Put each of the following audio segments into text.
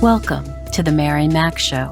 Welcome to the Mary Mac Show,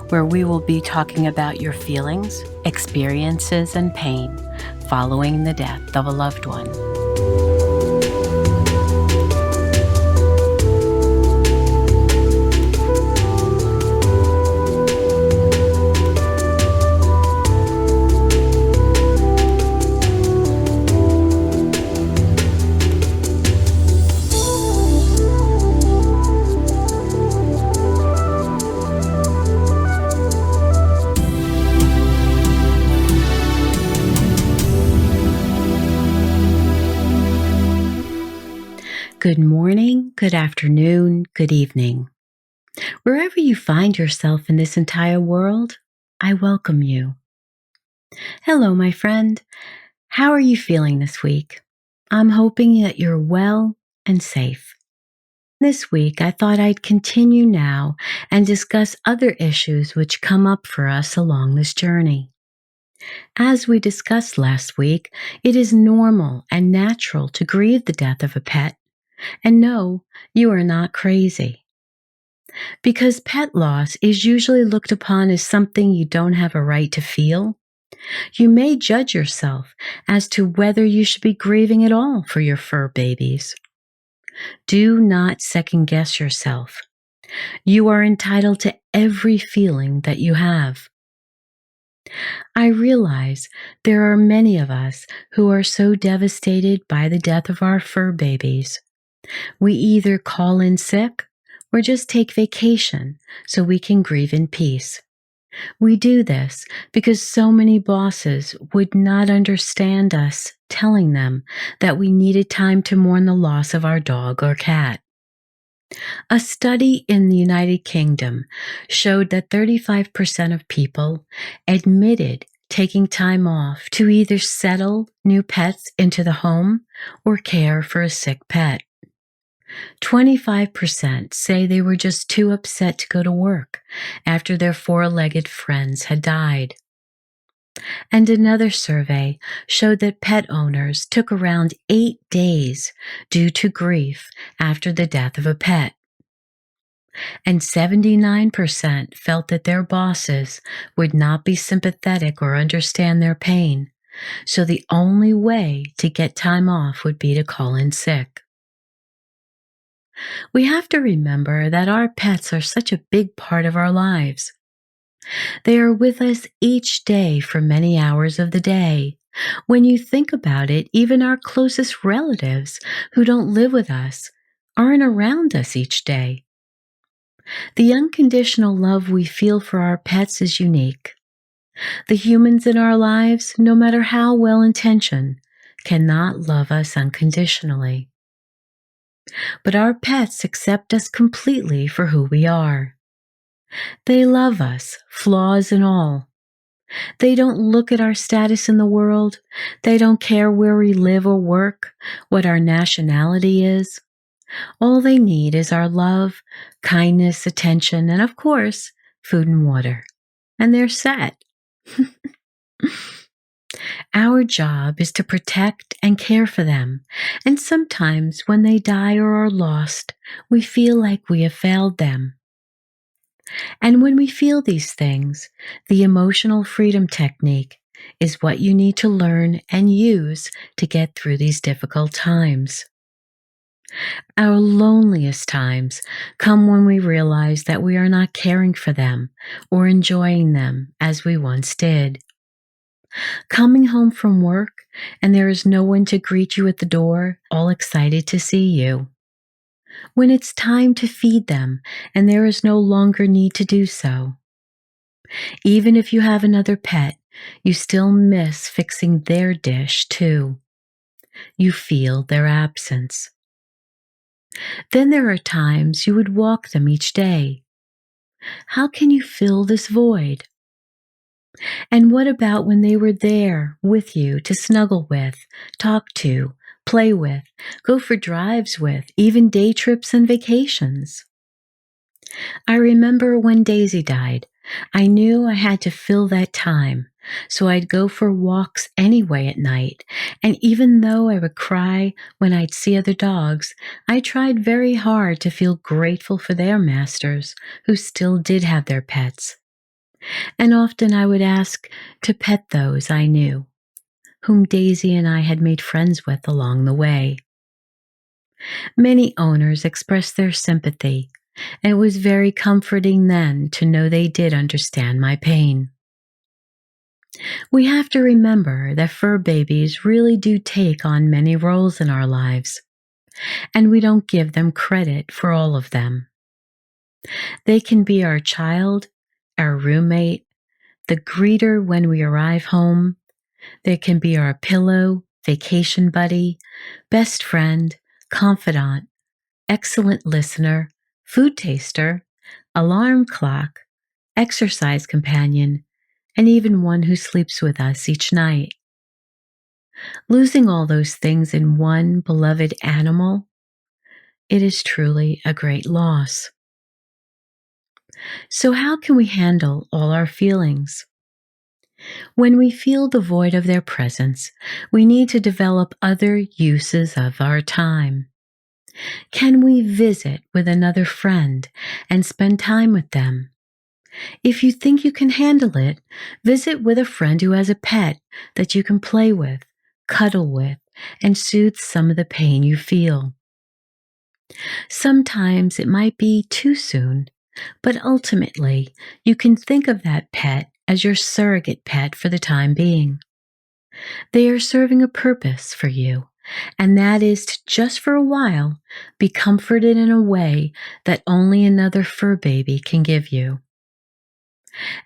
where we will be talking about your feelings, experiences, and pain following the death of a loved one. Good morning, good afternoon, good evening. Wherever you find yourself in this entire world, I welcome you. Hello, my friend. How are you feeling this week? I'm hoping that you're well and safe. This week, I thought I'd continue now and discuss other issues which come up for us along this journey. As we discussed last week, it is normal and natural to grieve the death of a pet. And no, you are not crazy. Because pet loss is usually looked upon as something you don't have a right to feel, you may judge yourself as to whether you should be grieving at all for your fur babies. Do not second guess yourself. You are entitled to every feeling that you have. I realize there are many of us who are so devastated by the death of our fur babies. We either call in sick or just take vacation so we can grieve in peace. We do this because so many bosses would not understand us telling them that we needed time to mourn the loss of our dog or cat. A study in the United Kingdom showed that 35% of people admitted taking time off to either settle new pets into the home or care for a sick pet. 25% say they were just too upset to go to work after their four-legged friends had died. And another survey showed that pet owners took around 8 days due to grief after the death of a pet. And 79% felt that their bosses would not be sympathetic or understand their pain, so the only way to get time off would be to call in sick. We have to remember that our pets are such a big part of our lives. They are with us each day for many hours of the day. When you think about it, even our closest relatives who don't live with us aren't around us each day. The unconditional love we feel for our pets is unique. The humans in our lives, no matter how well-intentioned, cannot love us unconditionally. But our pets accept us completely for who we are. They love us, flaws and all. They don't look at our status in the world. They don't care where we live or work, what our nationality is. All they need is our love, kindness, attention, and of course, food and water. And they're set. Our job is to protect and care for them, and sometimes when they die or are lost, we feel like we have failed them. And when we feel these things, the emotional freedom technique is what you need to learn and use to get through these difficult times. Our loneliest times come when we realize that we are not caring for them or enjoying them as we once did. Coming home from work and there is no one to greet you at the door, all excited to see you. When it's time to feed them and there is no longer need to do so. Even if you have another pet, you still miss fixing their dish too. You feel their absence. Then there are times you would walk them each day. How can you fill this void? And what about when they were there with you to snuggle with, talk to, play with, go for drives with, even day trips and vacations? I remember when Daisy died, I knew I had to fill that time so I'd go for walks anyway at night. And even though I would cry when I'd see other dogs, I tried very hard to feel grateful for their masters, who still did have their pets. And often I would ask to pet those I knew, whom Daisy and I had made friends with along the way. Many owners expressed their sympathy, and it was very comforting then to know they did understand my pain. We have to remember that fur babies really do take on many roles in our lives, and we don't give them credit for all of them. They can be our child, our roommate, the greeter when we arrive home. They can be our pillow, vacation buddy, best friend, confidant, excellent listener, food taster, alarm clock, exercise companion, and even one who sleeps with us each night. Losing all those things in one beloved animal, it is truly a great loss. So, how can we handle all our feelings? When we feel the void of their presence, we need to develop other uses of our time. Can we visit with another friend and spend time with them? If you think you can handle it, visit with a friend who has a pet that you can play with, cuddle with, and soothe some of the pain you feel. Sometimes it might be too soon, but ultimately you can think of that pet as your surrogate pet for the time being. They are serving a purpose for you, and that is to just for a while be comforted in a way that only another fur baby can give you.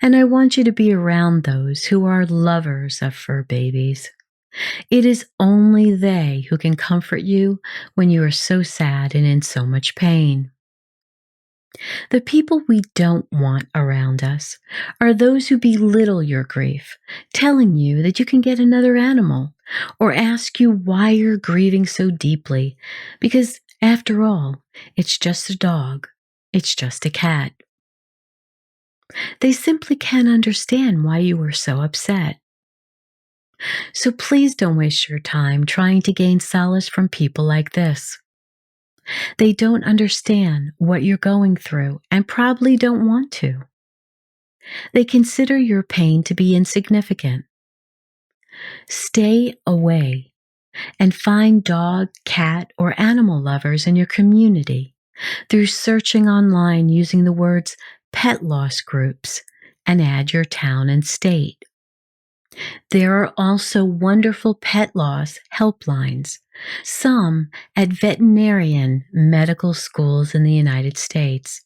And I want you to be around those who are lovers of fur babies. It is only they who can comfort you when you are so sad and in so much pain. The people we don't want around us are those who belittle your grief, telling you that you can get another animal, or ask you why you're grieving so deeply, because after all, it's just a dog, it's just a cat. They simply can't understand why you were so upset. So please don't waste your time trying to gain solace from people like this. They don't understand what you're going through and probably don't want to. They consider your pain to be insignificant. Stay away and find dog, cat, or animal lovers in your community through searching online using the words pet loss groups and add your town and state. There are also wonderful pet loss helplines, some at veterinarian medical schools in the United States.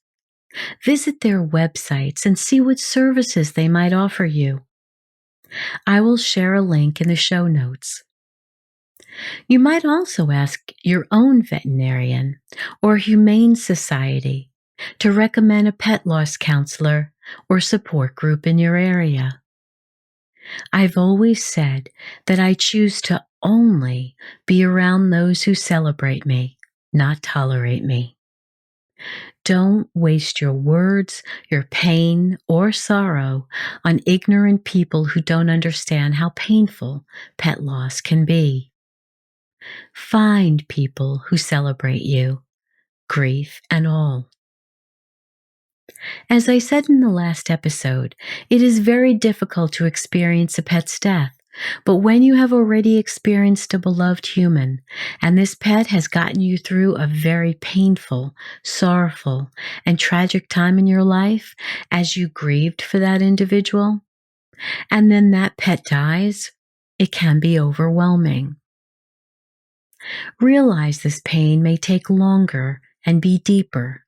Visit their websites and see what services they might offer you. I will share a link in the show notes. You might also ask your own veterinarian or humane society to recommend a pet loss counselor or support group in your area. I've always said that I choose to only be around those who celebrate me, not tolerate me. Don't waste your words, your pain, or sorrow on ignorant people who don't understand how painful pet loss can be. Find people who celebrate you, grief and all. As I said in the last episode, it is very difficult to experience a pet's death. But when you have already experienced a beloved human, and this pet has gotten you through a very painful, sorrowful, and tragic time in your life as you grieved for that individual, and then that pet dies, it can be overwhelming. Realize this pain may take longer and be deeper.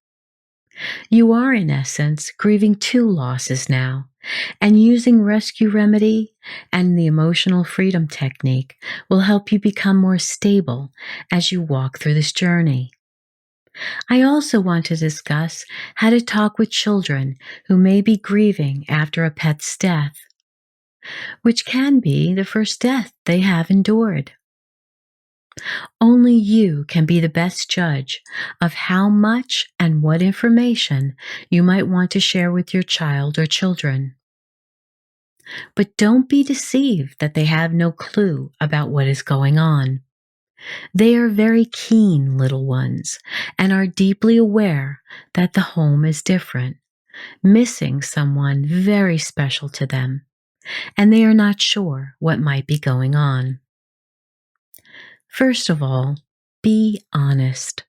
You are, in essence, grieving two losses now, and using rescue remedy and the emotional freedom technique will help you become more stable as you walk through this journey. I also want to discuss how to talk with children who may be grieving after a pet's death, which can be the first death they have endured. Only you can be the best judge of how much and what information you might want to share with your child or children. But don't be deceived that they have no clue about what is going on. They are very keen little ones and are deeply aware that the home is different, missing someone very special to them, and they are not sure what might be going on. First of all, be honest.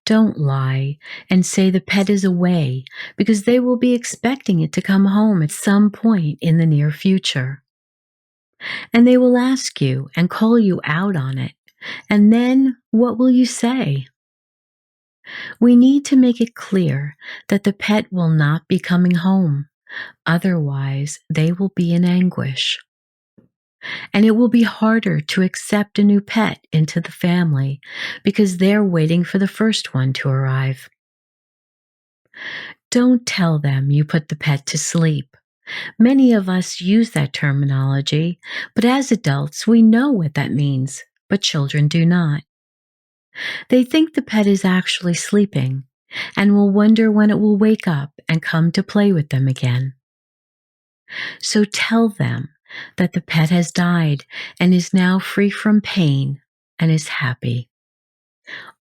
Don't lie and say the pet is away because they will be expecting it to come home at some point in the near future. And they will ask you and call you out on it. And then what will you say? We need to make it clear that the pet will not be coming home. Otherwise, they will be in anguish. And it will be harder to accept a new pet into the family because they're waiting for the first one to arrive. Don't tell them you put the pet to sleep. Many of us use that terminology, but as adults, we know what that means, but children do not. They think the pet is actually sleeping and will wonder when it will wake up and come to play with them again. So tell them that the pet has died and is now free from pain and is happy.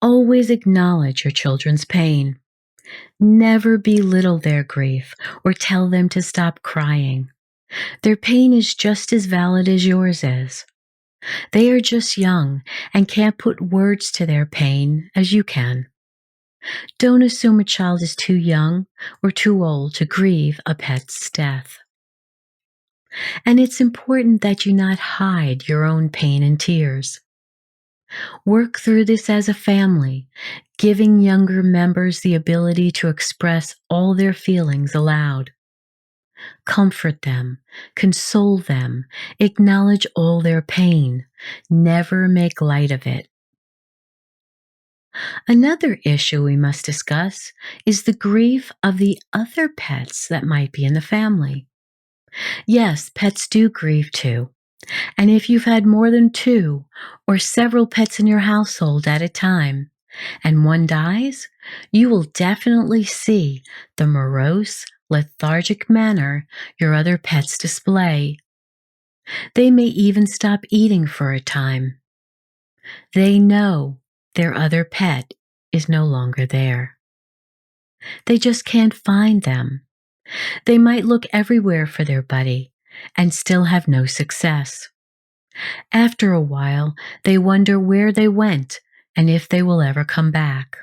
Always acknowledge your children's pain. Never belittle their grief or tell them to stop crying. Their pain is just as valid as yours is. They are just young and can't put words to their pain as you can. Don't assume a child is too young or too old to grieve a pet's death. And it's important that you not hide your own pain and tears. Work through this as a family, giving younger members the ability to express all their feelings aloud. Comfort them, console them, acknowledge all their pain, never make light of it. Another issue we must discuss is the grief of the other pets that might be in the family. Yes, pets do grieve too. And if you've had more than 2 or several pets in your household at a time, and one dies, you will definitely see the morose, lethargic manner your other pets display. They may even stop eating for a time. They know their other pet is no longer there. They just can't find them. They might look everywhere for their buddy and still have no success. After a while, they wonder where they went and if they will ever come back.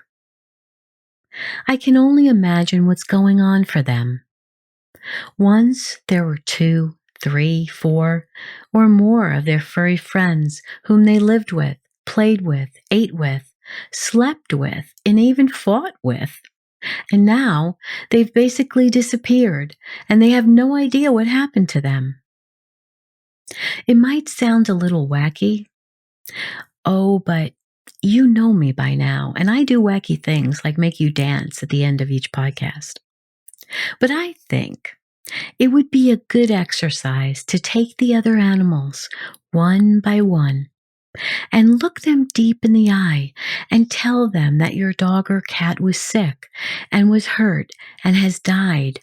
I can only imagine what's going on for them. Once there were 2, 3, 4, or more of their furry friends whom they lived with, played with, ate with, slept with, and even fought with. And now they've basically disappeared and they have no idea what happened to them. It might sound a little wacky. Oh, but you know me by now, and I do wacky things like make you dance at the end of each podcast. But I think it would be a good exercise to take the other animals one by one and look them deep in the eye and tell them that your dog or cat was sick and was hurt and has died.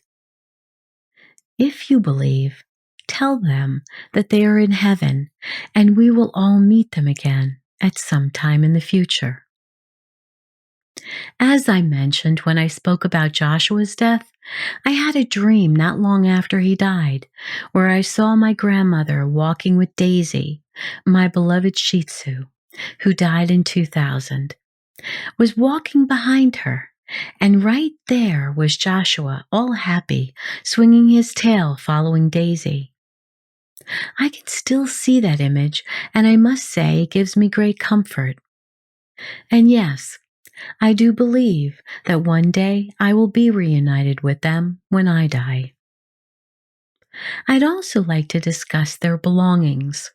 If you believe, tell them that they are in heaven and we will all meet them again at some time in the future. As I mentioned when I spoke about Joshua's death, I had a dream not long after he died, where I saw my grandmother walking with Daisy, my beloved Shih Tzu, who died in 2000, was walking behind her, and right there was Joshua, all happy, swinging his tail following Daisy. I can still see that image, and I must say it gives me great comfort. And yes, I do believe that one day I will be reunited with them when I die. I'd also like to discuss their belongings.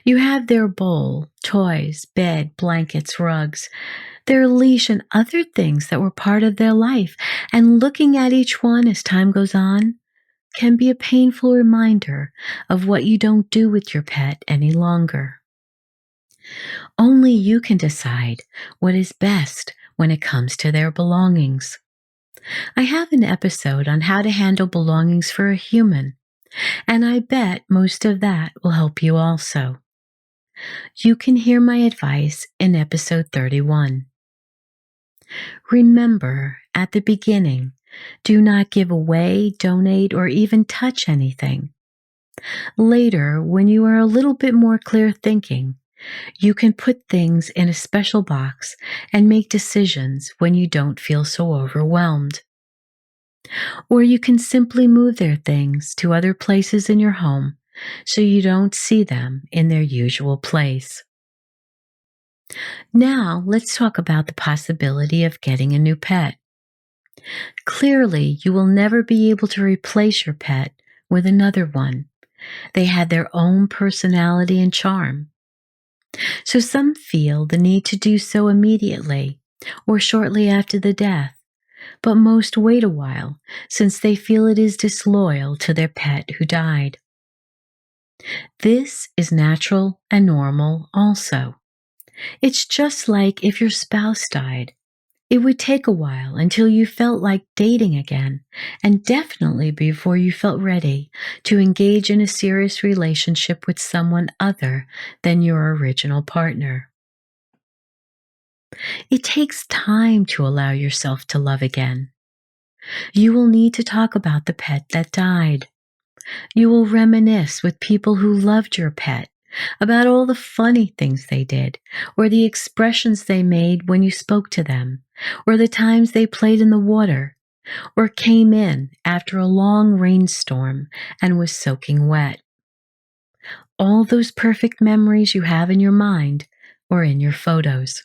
You have their bowl, toys, bed, blankets, rugs, their leash, and other things that were part of their life, and looking at each one as time goes on can be a painful reminder of what you don't do with your pet any longer. Only you can decide what is best when it comes to their belongings. I have an episode on how to handle belongings for a human, And I bet most of that will help you also. You can hear my advice in episode 31. Remember, at the beginning, do not give away, donate, or even touch anything. Later, when you are a little bit more clear thinking, you can put things in a special box and make decisions when you don't feel so overwhelmed. Or you can simply move their things to other places in your home so you don't see them in their usual place. Now, let's talk about the possibility of getting a new pet. Clearly, you will never be able to replace your pet with another one. They had their own personality and charm. So some feel the need to do so immediately or shortly after the death, but most wait a while since they feel it is disloyal to their pet who died. This is natural and normal also. It's just like if your spouse died. It would take a while until you felt like dating again, and definitely before you felt ready to engage in a serious relationship with someone other than your original partner. It takes time to allow yourself to love again. You will need to talk about the pet that died. You will reminisce with people who loved your pet about all the funny things they did, or the expressions they made when you spoke to them, or the times they played in the water, or came in after a long rainstorm and was soaking wet. All those perfect memories you have in your mind or in your photos.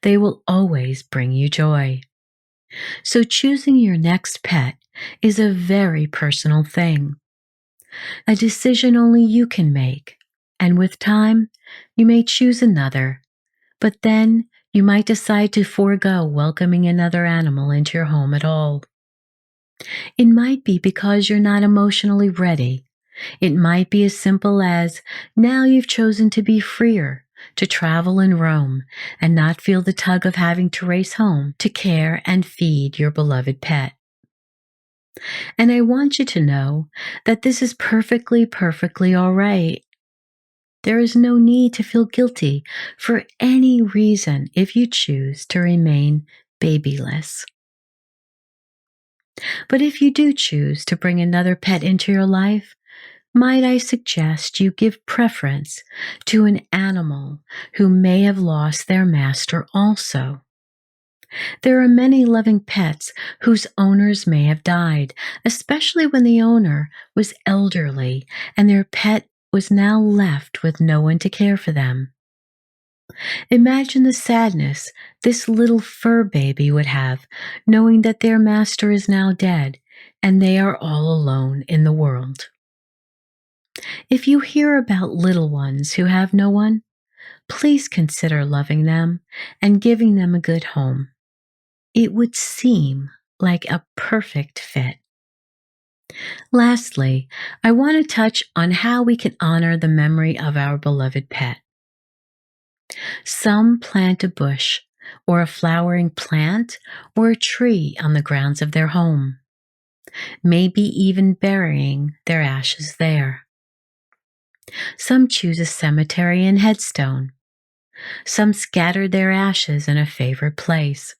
They will always bring you joy. So choosing your next pet is a very personal thing, a decision only you can make. And with time, you may choose another, but then you might decide to forego welcoming another animal into your home at all. It might be because you're not emotionally ready. It might be as simple as now you've chosen to be freer, to travel and roam, and not feel the tug of having to race home to care and feed your beloved pet. And I want you to know that this is perfectly all right. There is no need to feel guilty for any reason if you choose to remain babyless. But if you do choose to bring another pet into your life, might I suggest you give preference to an animal who may have lost their master also. There are many loving pets whose owners may have died, especially when the owner was elderly and their pet was now left with no one to care for them. Imagine the sadness this little fur baby would have knowing that their master is now dead and they are all alone in the world. If you hear about little ones who have no one, please consider loving them and giving them a good home. It would seem like a perfect fit. Lastly, I want to touch on how we can honor the memory of our beloved pet. Some plant a bush or a flowering plant or a tree on the grounds of their home, maybe even burying their ashes there. Some choose a cemetery and headstone. Some scatter their ashes in a favorite place.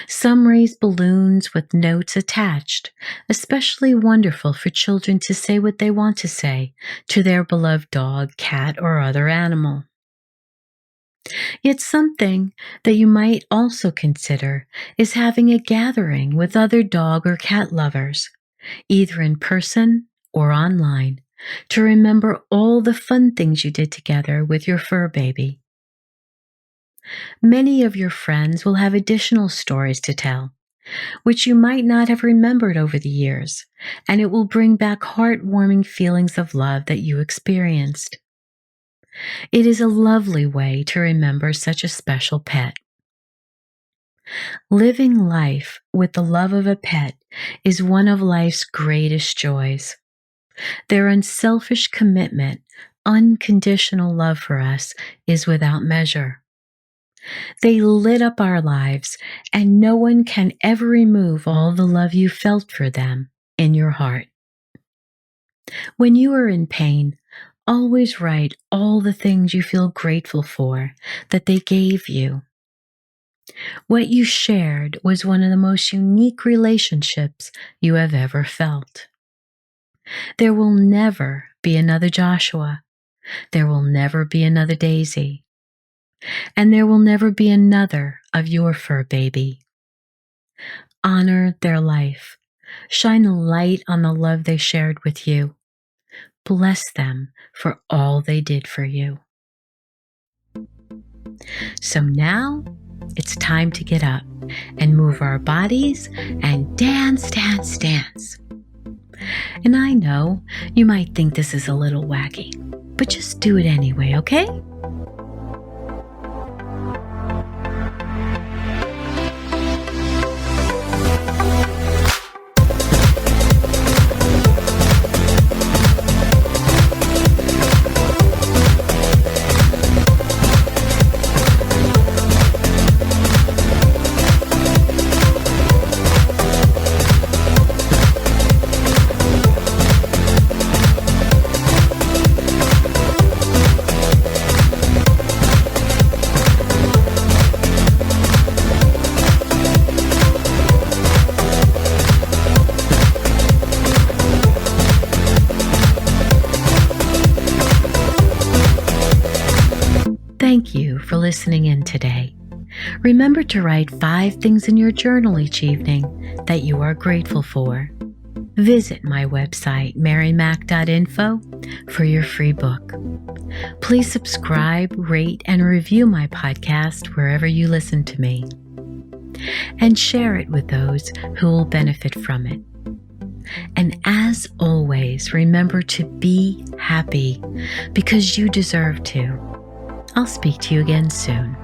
Some raise balloons with notes attached, especially wonderful for children to say what they want to say to their beloved dog, cat, or other animal. Yet something that you might also consider is having a gathering with other dog or cat lovers, either in person or online, to remember all the fun things you did together with your fur baby. Many of your friends will have additional stories to tell, which you might not have remembered over the years, and it will bring back heartwarming feelings of love that you experienced. It is a lovely way to remember such a special pet. Living life with the love of a pet is one of life's greatest joys. Their unselfish commitment, unconditional love for us is without measure. They lit up our lives, and no one can ever remove all the love you felt for them in your heart. When you are in pain, always write all the things you feel grateful for that they gave you. What you shared was one of the most unique relationships you have ever felt. There will never be another Joshua. There will never be another Daisy. And there will never be another of your fur baby. Honor their life. Shine a light on the love they shared with you. Bless them for all they did for you. So now it's time to get up and move our bodies and dance, dance, dance. And I know you might think this is a little wacky, but just do it anyway, okay? Thank you for listening in today. Remember to write 5 things in your journal each evening that you are grateful for. Visit my website, marymac.info, for your free book. Please subscribe, rate, and review my podcast wherever you listen to me. And share it with those who will benefit from it. And as always, remember to be happy because you deserve to. I'll speak to you again soon.